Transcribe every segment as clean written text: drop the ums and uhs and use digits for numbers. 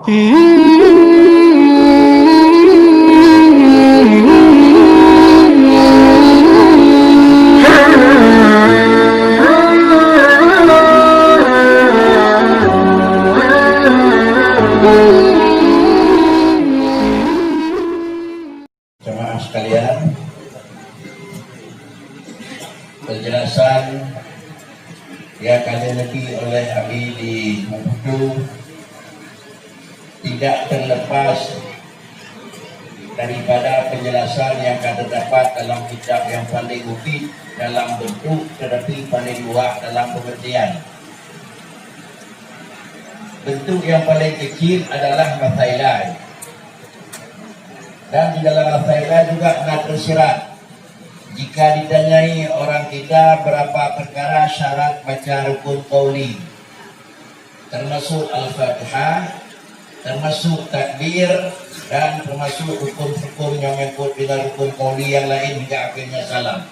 Jemaah sekalian, penjelasan yang akan dilakukan oleh Abi di Maputo tidak terlepas daripada penjelasan yang akan terdapat dalam kitab yang paling mufid dalam bentuk tetapi paling luas dalam pengertian. Bentuk yang paling kecil adalah masailah, dan di dalam masailah juga ada tersirat. Jika ditanyai orang kita berapa perkara syarat baca rukun qauli, termasuk Al-Fatihah, termasuk takbir, dan termasuk rukun-rukun yang mengikut dengan rukun qauli yang lain hingga akhirnya salam.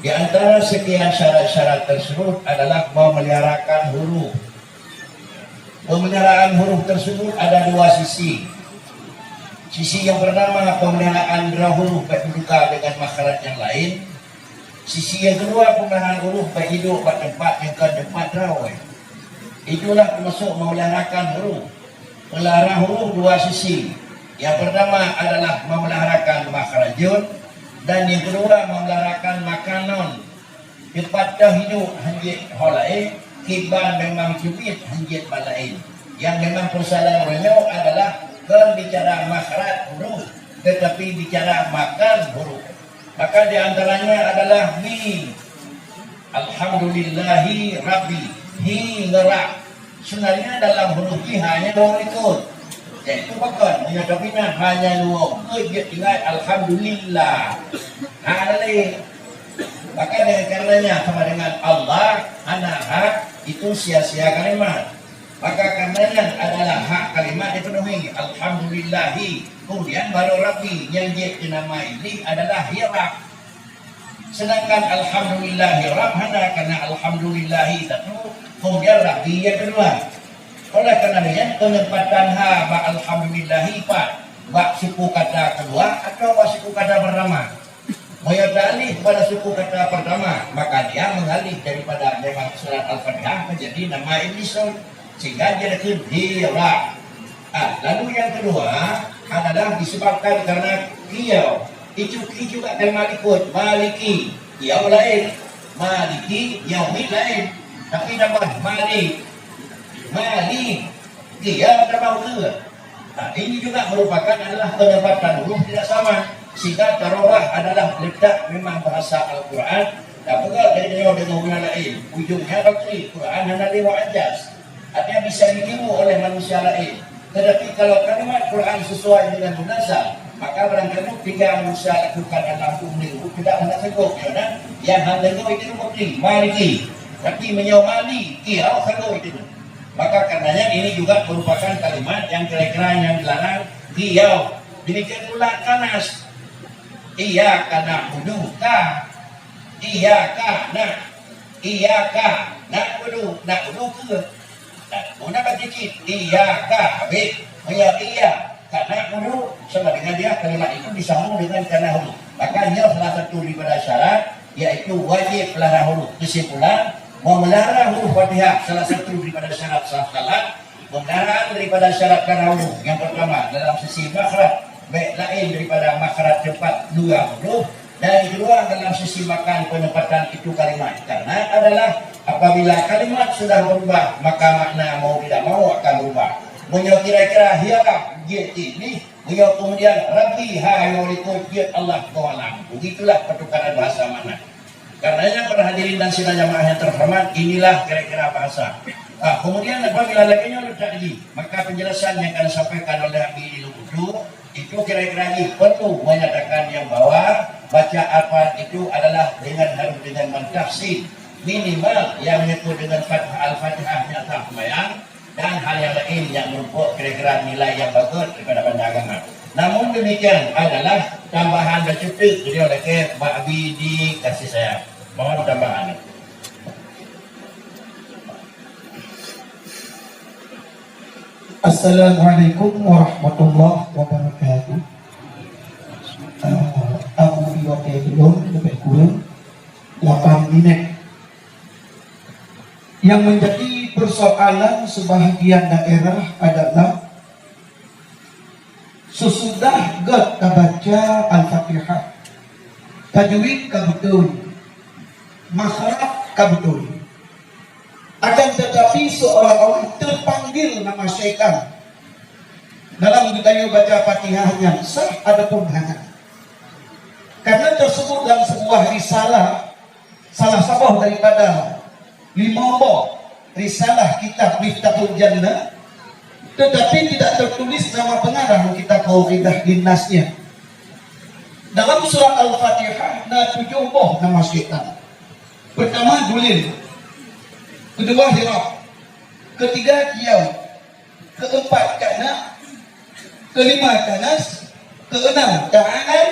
Di antara sekian syarat-syarat tersebut adalah memeliharakan huruf. Pemeliharaan huruf tersebut ada dua sisi. Sisi yang pertama, pemeliharaan huruf berduka dengan makhraj yang lain. Sisi yang kedua, pemeliharaan huruf berhidup pada tempat yang ke tempat rawai. Itulah termasuk memeliharakan huruf. Memelihara huruf dua sisi. Yang pertama adalah memeliharakan makhrajun, dan yang kedua memeliharakan makanan. Tempat hidup hanjit holai, kiban memang cubit hanjit balain. Yang memang persoalan renyau adalah bukan bicara makhraj huruf, tetapi bicara makan huruf. Maka di antaranya adalah hi, alhamdulillahi rabbi, hi ngerak. Sebenarnya dalam huruf hi hanya dua ikut, yaitu bukan hanya dominan hanya dua. Dia tinggal alhamdulillah. Ada lagi. Maka dengan karenanya sama dengan Allah, anak itu sia-sia kalimat. Maka karenanya adalah hak kalimat dipenuhi. Alhamdulillahi. Kemudian baru Rabbi yang dia dinamai ini adalah hirab. Sedangkan Alhamdulillahi Rabbana karena Alhamdulillahi satu. Kemudian Rabbi yang kedua. Oleh karenanya penempatan ha ba Alhamdulillahi pak ba suku kata kedua atau ba suku kata pertama. Mengalih pada suku kata pertama, maka dia mengalih daripada memang surat Al-Fatihah menjadi nama Iblis. Sehingga dia dekut hira. Lalu yang kedua adalah disebabkan karena kiyau. Itu juga kalimat ikut maliki. Kiyau lain, maliki yaumid lain. Tapi nama malik, kiyau nama ke. Ini juga merupakan adalah penempatan huruf tidak sama. Sehingga tarawah adalah letak memang bahasa Al-Quran. Dan pegal dari dengan guna lain. Ujungnya doktrin Quran hanya lewat ajas. Artinya bisa ditiru oleh manusia lain. Tetapi kalau kalimat Quran sesuai dengan munasab, maka barangkali tiga manusia lakukan dalam umur tidak hendak sanggup. Yang hendak itu bukti maliki. Tapi menyawali kiyau sanggup itu. Maka karenanya ini juga merupakan kalimat yang kira-kira yang dilarang kiyau. Demikian pula kanas. Iya kana budu ka. Iya ka nak budu ke. Una sedikit iya ka habis iya karena huruf sama dengan dia kalimat itu disambung dengan karena huruf. Makanya salah satu daripada syarat yaitu wajib pelihara huruf. Kesimpulan memelihara huruf Fatihah salah satu daripada syarat sah salat. Pemeliharaan daripada syarat karena huruf yang pertama dalam sisi makhraj baik lain daripada makhraj tempat dua huruf, dan yang kedua dalam sisi makan penempatan itu kalimat. Karena adalah apabila kalimat sudah berubah maka makna mau tidak mau akan berubah. Beliau kira-kira hiarap jid ini, beliau kemudian Rabbi hayurikum jid Allah Ta'ala. Begitulah pertukaran bahasa makna. Karenanya para hadirin dan sidang jamaah yang terhormat, inilah kira-kira bahasa. Kemudian apabila laginya letak lagi, maka penjelasan yang akan disampaikan oleh Abi di Lukudu itu kira-kira ini perlu menyatakan yang bahwa baca Al-Fatihah itu adalah harus dengan mentafsir minimal yang menyebut dengan Al-Fatihahnya tahmayang dan hal yang lain yang merupakan kira-kira nilai yang bagus daripada benda agama. Namun demikian adalah tambahan dan cuti jadi oleh Mbak Abi dikasih saya. Mohon tambahan. Assalamualaikum warahmatullahi wabarakatuh. Aku diwakil belum lebih kurang 8 menit. Yang menjadi persoalan sebahagian daerah adalah sesudah gak baca Al-Fatihah, tajwid kabetul, makhraj kabetul, akan tetapi seolah-olah terpanggil nama syaitan dalam budaya baca Fatihahnya sah adapun hana. Karena tersebut dalam sebuah risalah, salah satu daripada 5 risalah kitab Miftahul Jannah, tetapi tidak tertulis nama pengarang kitab Qaidah Dinnasnya. Dalam surat Al-Fatihah ada 7 nama syaitan. Pertama Dulil, kedua Hirab, ketiga Kiyau, keempat Kana, kelima Kanas, keenam Ta'al,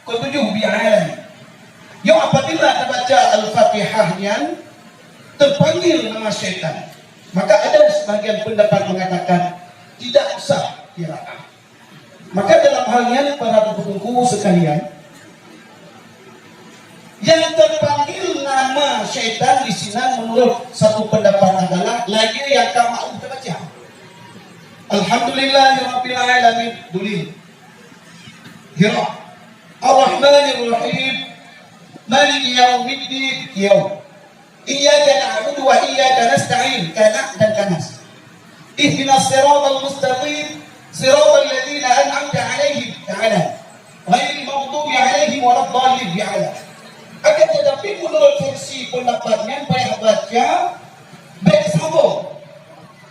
ketujuh Bi'alan. Yang apabila kita baca Al-Fatihahnya terpanggil nama syaitan, maka ada sebagian pendapat mengatakan tidak sah qiraah. Maka dalam halnya para buku sekalian, yang terpanggil nama syaitan di sini menurut satu pendapat adalah lagi yang kamu baca. Alhamdulillahirabbil alamin Dulil, Hirab, Ar-Rahmanir-Rahim, Maliki Yaumiddin Yaum, Iyyaka na'budu wa iyyaka nasta'in, Kana dan Kanas. Ihdinas siratal mustaqim, siratal ladzina an'amta 'alaihim, Ta'ala, ghairil maghdubi 'alaihim waladdallin, Bi'ala. Akan tetapi menurut versi pendapatnya payah baca baik sambung,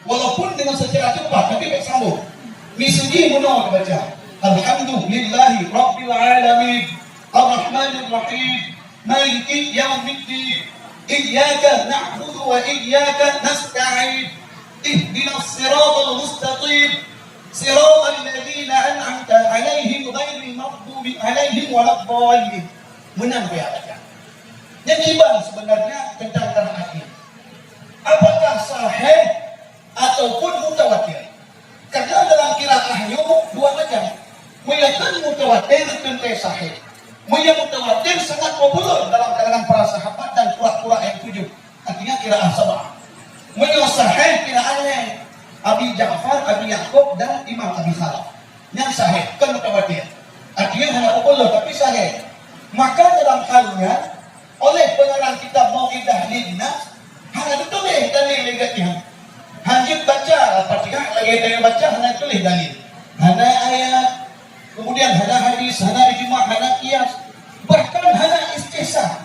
walaupun dengan secara cepat tapi baik sambung. Misuji menurut baca Alhamdulillahi Rabbil Alamin Ar-Rahmanir Rahim Maliki Yaumiddin Iyyaka na'budu wa iyyaka nasta'in Ihdinas siratal mustaqim siratal ladzina an'amta 'alaihim ghairil maghdubi 'alaihim waladdallin. Menang ya baca. Yang imbang sebenarnya tentang terakhir, apakah sahih ataupun mutawatir? Karena dalam qiraahnya dua macam. Yang mutawatir tentu sahih. Yang mutawatir sangat populer dalam kalangan para sahabat dan qurra yang 7. Artinya qiraah sab'ah. Yang sahih qiraahnya Abi Ja'far, Abi Ya'qub dan Imam Abi Khalaf. Yang sahih kan mutawatir. Artinya hanya populer tapi sahih. Maka dalam halnya oleh pengarang kitab Qaidah Dinnah hanya ditulis dalil negatifnya. Hanya baca Fatihah lagi dia baca hanya tulis dalil. Hanya ayat, kemudian hanya hadis, hanya ijma', hanya qiyas, bahkan hanya istisna.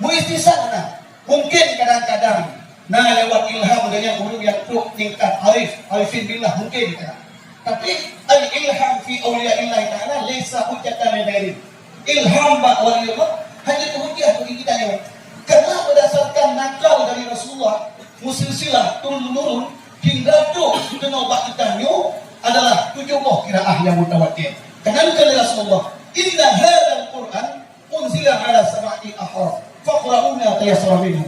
Mu istisna mungkin kadang-kadang lewat ilham dengan guru yang tuh tingkat arifin billah mungkin kan. Tapi al-ilham fi awliyaillah ta'ala laisa hujjatan li ghairi. Ilham waliullah hanya hujjah bagi kita ya. Karena berdasarkan nakal dari Rasulullah, musilsilah turun-menurun hingga tuh kenobak kita adalah 7 qiraah yang mutawatir. Karena kata Rasulullah, "Inna hadzal Qur'an unzila ala sab'ati ahraf, faqra'una tayassara minhu."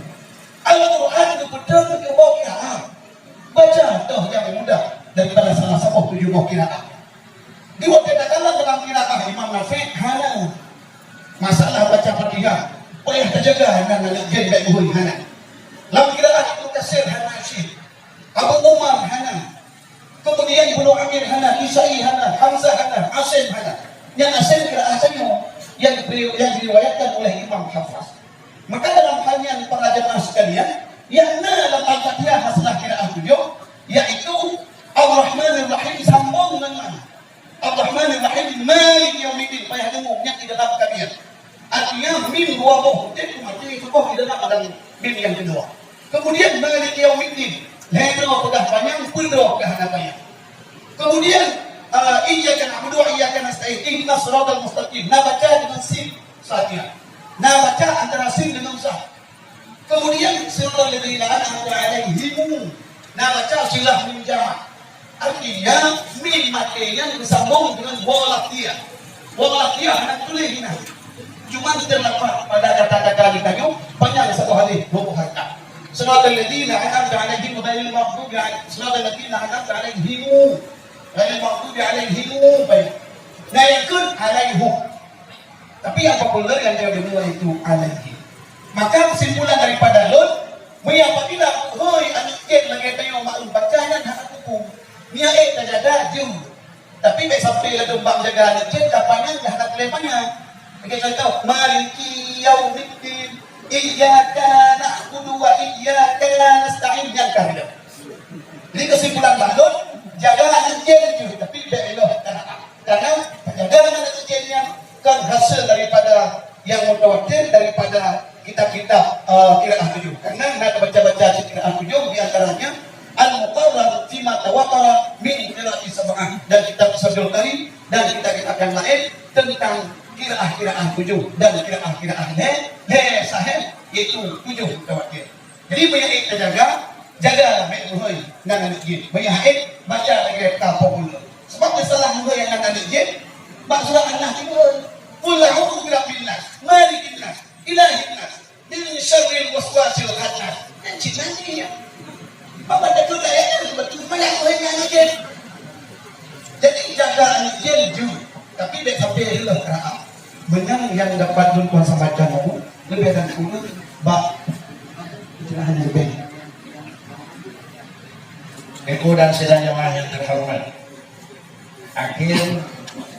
Al-Qur'an itu betul ke qiraah. Baca tuh yang mudah daripada salah satu 7 qiraah. Diwakilkan dalam qiraah Imam Nafi' hana masalah baca Fatihah boleh terjaga hana lagi baik boleh hana. Dalam qiraah Ibnu Katsir hana Syekh, Abu Umar hana, kemudian Ibnu Amir hana, Isai hana, Hamzah hana, Asim hana. Yang Asim qiraah saja yang diriwayatkan oleh Imam Hafaz. Maka dalam halnya para jemaah sekalian, yang dalam Al-Fatihah masalah qiraah 7 yaitu Ar-Rahmanir Rahim sambung dengan Ar-Rahmanir Rahim Maliki Yaumiddin, payah dengarnya di dalam kabir. Artinya mim 2 boh, jadi mati itu boh di dalam ada mim yang kedua. Kemudian Maliki Yaumiddin, leher pedah panjang, pundro pedah panjang. Kemudian iyyaka na'budu wa iyyaka nasta'in, ihdinas siratal mustaqim. Nah baca dengan sin saatnya. Nah baca antara sin dengan sah. Kemudian siratal ladzina an'amta 'alaihim. Nah baca silah mim jamak. Artinya mim matenya disambung dengan walaqiyah. Walaqiyah anak tulis ini. Cuma terdapat pada kata-kata ditanya banyak satu hadis 20 harta. Siratal ladzina an'amta 'alaihim ghairil maghdubi 'alaihim, siratal ladzina an'amta 'alaihim ghairil maghdubi 'alaihim. Baik. Nah yang kun alaihum. Tapi yang populer yang dia dengar itu alaihim. Maka kesimpulan daripada lun, apabila hoi anak jen lagi tayo maklum bacaan hak hukum. Nia terjaga jum. Tapi baik sampai lah dombang jaga anak jen kapannya hak lemanya. Kita contoh maliki yaumiddin iyyaka na'budu wa iyyaka nasta'in yang kahida. Jadi kesimpulan balon jaga anak jen juga tapi belok karena penjaga anak jennya kan hasil daripada yang mutawatir daripada kitab-kitab qiraah 7. Karena nak baca-baca qiraah 7 di antaranya al-muqarrar fi ma tawatara min qiraati sab'ah dan kitab Sabdul Karim dan kitab-kitab yang lain tentang qiraah 7 dan qiraah sahih yaitu 7 tawatir. Jadi banyak jaga menuhoi nang anak jin. Banyak baca lagi populer. Sebab masalah muhoi yang anak jin bab surah Allah juga. Qul a'udzu birabbil nas, malikin nas, ilahin nas, min syarril waswasil khannas. Dan cinanya ya. Apa ada tu daya betul banyak orang yang jin. Jadi jaga anak jin juga. Tapi dia sampai hilang kerana benar yang dapat tuan sama jamu lebih dari 10 bab itulah lebih. Ibu dan sidang jemaah yang terhormat, akhir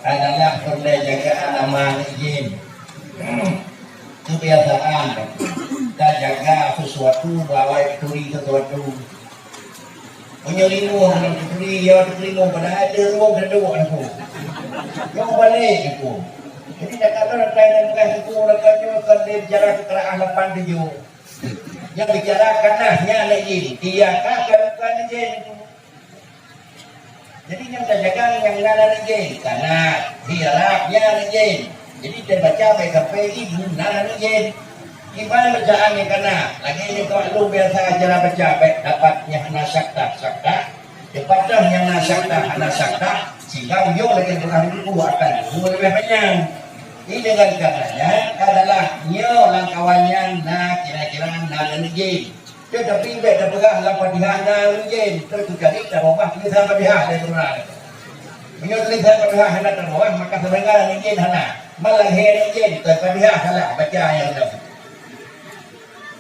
adalah penjagaan nama izin. Kebiasaan dan jaga sesuatu bawa turi sesuatu. Menyelimu orang turi ya terima pada ada ruang kedua aku. Yang balik aku. Jadi Jakarta rantai dan bekas itu rakanya akan bicara kekeraan 87. Yang bicarakan nahnya izin. Iya kan izin itu. Jadi yang terjaga yang nana izin karena hirapnya izin. Jadi dia baca baik sampai ibu nana izin. Gimana bacaan yang kena? Lagi ini kalau biasa cara baca baik dapatnya hana sakta. Dapatlah yang hana sakta sehingga ujung lagi bukan itu akan lebih panjang. Ini dengan katanya adalah nyo langkawannya kira-kira nana izin. Dia dah pindah dah pegang lapan dihana ringgit. Terus jadi dah bawah tulisan Fatihah dari Quran. Menyuruh tulisan Fatihah hendak terbawah maka sebenarnya ringgit hana. Malah ringgit ke Fatihah salah baca yang dah.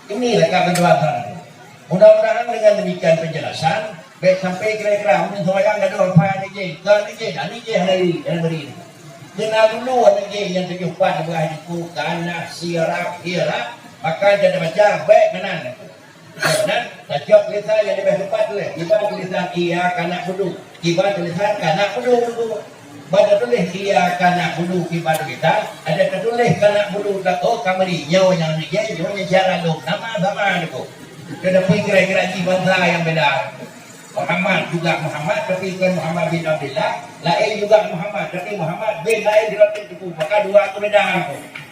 Inilah kebetulan. Mudah-mudahan dengan demikian penjelasan baik sampai kira-kira mungkin semayang ada apa ringgit. Ke ringgit hari yang beri. Dengar dulu ringgit yang 74 belah itu kana sirap hirap maka jadi baca baik kanan. Dan tajak tulisan yang lebih tepat tu ibarat tulisan iya kanak budu ibarat tulisan kanak budu pada tulis iya kanak budu ibarat kita ada tertulis kanak budu oh kamari nyawa yang ni nyawa cara lu nama sama tu kena kira-kira bangsa yang beda. Muhammad juga Muhammad tapi bukan Muhammad bin Abdullah lain juga Muhammad tapi Muhammad bin lain dilatih itu maka dua tu beda tu.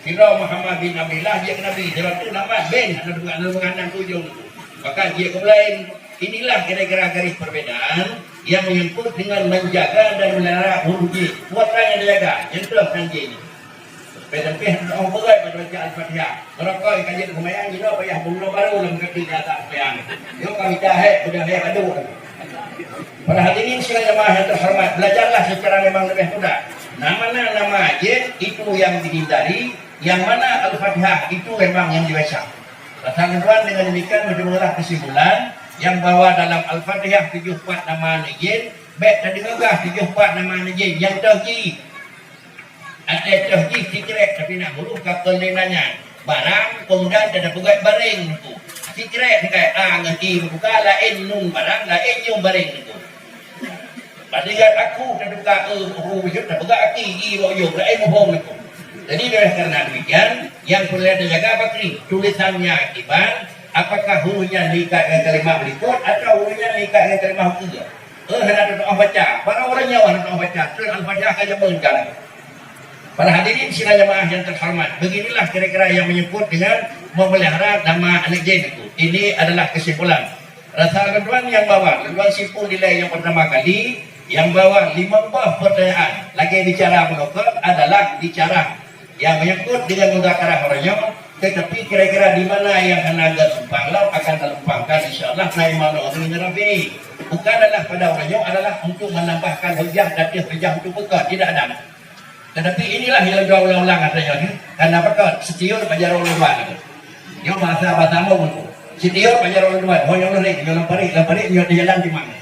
Kira Muhammad bin Abdullah dia Nabi, dia itu nama Ben, ada mengandang ujung. Maka dia lain. Inilah kira-kira garis perbedaan yang menyangkut dengan menjaga dan memelihara huruf. Buatkan yang dijaga, yang terus nanti ini. Sampai orang berat pada baca Al-Fatihah. Kalau kau kajian kemayang, you know, payah bunga baru dalam kaki data kemayang. You kami dah sudah adu. Pada hari ini sekalian jemaah yang terhormat, belajarlah secara memang lebih mudah. Nama jin itu yang dihindari, yang mana Al-Fatihah itu memang yang diwasa. Rasakan dengan demikian menjadilah kesimpulan yang bahwa dalam Al-Fatihah 74 nama jin, baik tadi megah 74 nama jin yang terji. Ada terji sikrek tapi nak huruf kelenanya. Barang kemudian ada pegat baring itu. Sikrek kayak ngerti buka lain nun barang lain yung baring itu. Padahal aku terbuka wujud terbuka aki royo lain mohon itu. Jadi karena demikian yang perlu dijaga apa ini tulisannya akibat apakah hurufnya likat dengan kalimat berikut atau hurufnya likat dengan kalimat ketiga. Hendak doa baca, para orangnya hendak doa baca, terus Al-Fatihah akan jempolkan. Para hadirin sidang jemaah yang terhormat, beginilah kira-kira yang menyebut dengan memelihara nama anak jin itu. Ini adalah kesimpulan. Rasa kedua yang bawah, kedua simpul nilai yang pertama kali, yang bawah 5 pertanyaan. Lagi bicara menukar adalah bicara yang menyebut dengan mudzakarah orangnya Tetapi kira-kira di mana yang anaga tumpang lau akan terlumpangkan insyaallah naik malu ini Rabbi. Bukan adalah pada orangnya adalah untuk menambahkan hujah dan hujah untuk buka, tidak ada. Tetapi inilah yang ulang-ulang katanya ni. Karena apa? Setiur pajar ulang itu. Yang masa batamu itu. Setiur pajar ulang. Oh yang lari, yang lampari yang di jalan di mana?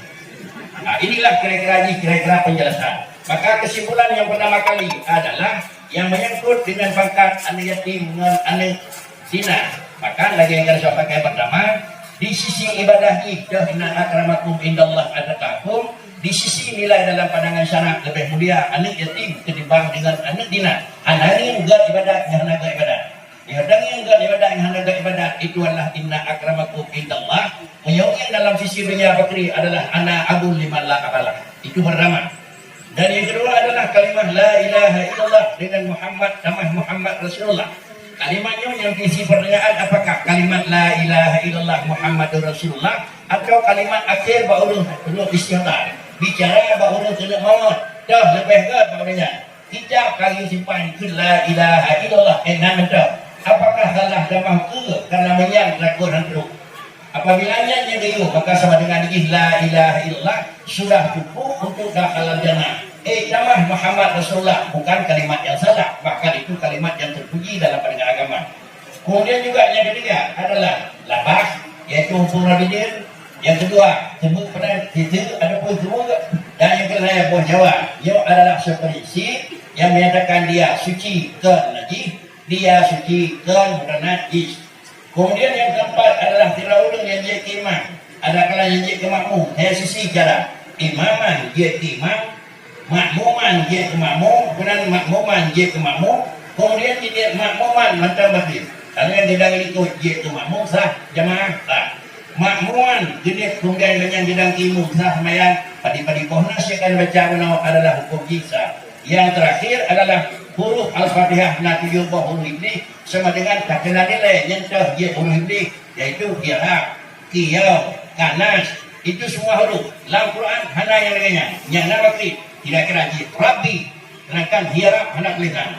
Nah, inilah kira-kira penjelasan. Maka kesimpulan yang pertama kali adalah yang menyangkut dengan pangkat anak yatim dengan anak zina. Maka lagi yang harus pakai pertama di sisi ibadah kita inna akramakum indallah atqakum, di sisi nilai dalam pandangan syara lebih mulia anak yatim ketimbang dengan anak zina. Anak yang enggak ibadah yang anak ibadah. Yang enggak ibadah yang anak ibadah itu adalah inna akramakum indallah. Yang dalam sisi dunia bakri adalah ana abul liman la abalah. Itu pertama. Dan yang kedua adalah kalimat la ilaha illallah dengan Muhammad Rasulullah. Kalimatnya yang isi pertanyaan apakah kalimat la ilaha illallah Muhammadur Rasulullah atau kalimat akhir baru istighfar. Bicara baru tidak maut. Dah lebih ke barunya. Kita kali simpan ke la ilaha illallah enam itu. Apakah salah damah ke karena menyang lakon hantu. Apabila yang itu maka sama dengan la ilaha illallah sudah cukup untuk dakhalan jannah. Namah Muhammad Rasulullah bukan kalimat yang salah, bahkan itu kalimat yang terpuji dalam pandangan agama. Kemudian juga yang ketiga adalah labah, yaitu hukum rabidin. Yang kedua temu pada itu ada pun semua. Dan yang ketiga buah Jawa, ia adalah seperti yang menyatakan dia suci ke najis, dia suci ke najis. Kemudian yang keempat adalah tirawudun yang dia imam. Ada kala yang dia makmum. Dari sisi cara imaman dia imam, makmuman dia makmum, kemudian makmuman dia makmum, kemudian dia makmuman macam batin. Kalau yang tidak ikut dia makmum sah jamaah sah. Makmuman jadi kemudian dengan bidang ilmu sah semayang padi-padi pohnas yang akan baca adalah hukum kisah. Yang terakhir adalah huruf Al-Fatihah nanti yubah huruf ini sama dengan katakan nilai nyentuh dia huruf ini yaitu qiyah, qiyau, kanas itu semua huruf. Dalam Quran hanya yang dengannya yang nawakri kira-kira Rabbi sedangkan hiarap hana tulisan.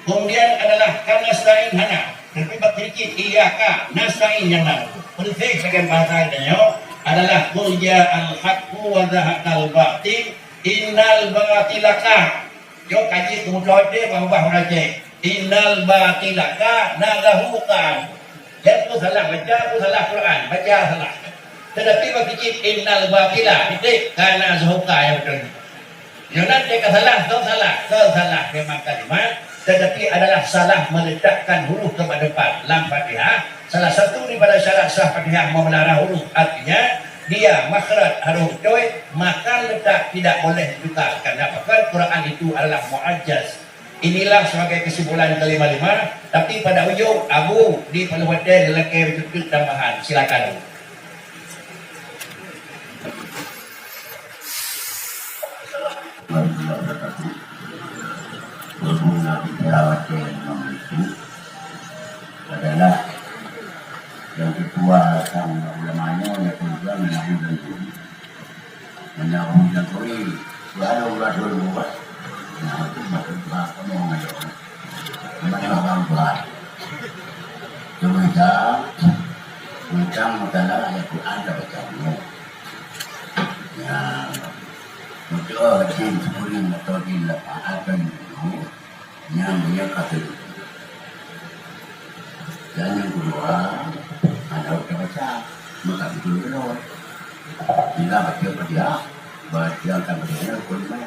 Kemudian adalah karena selain hana terlibat sedikit iyaka nasain yang lalu. Penting sebagai bahasa adanya adalah qul ja'al haqqu wa zahaqal batil innal batilaka. Yo kaji kemudian dia bahwa raja innal batilaka nagahukan. Itu salah baca, itu salah Quran, baca salah. Tetapi bagi innal batila itu karena zahuka yang betul. Yang nanti salah memang kalimat, tetapi adalah salah meletakkan huruf kepada depan lam Fatihah. Salah satu daripada syarat sah Fatihah memelihara huruf, artinya dia makhraj harus coy, maka letak tidak boleh ditukar. Karena apa? Quran itu adalah muajjaz. Inilah sebagai kesimpulan kelima-lima. Tapi pada ujung Abu di Paluwate dilengkapi cukup tambahan. Silakan. Adalah yang kedua sang ulamanya yang kedua menyambung dan kuri ada ulah dulu buat nah itu maksud bahasa mau ngajar mana orang buat Ucang makalah ayat Quran dapat kamu ya untuk yang sebulan atau di akan yang dia kata dan yang kedua ada baca maka itu dulu bila baca dia akan berjalan kuliah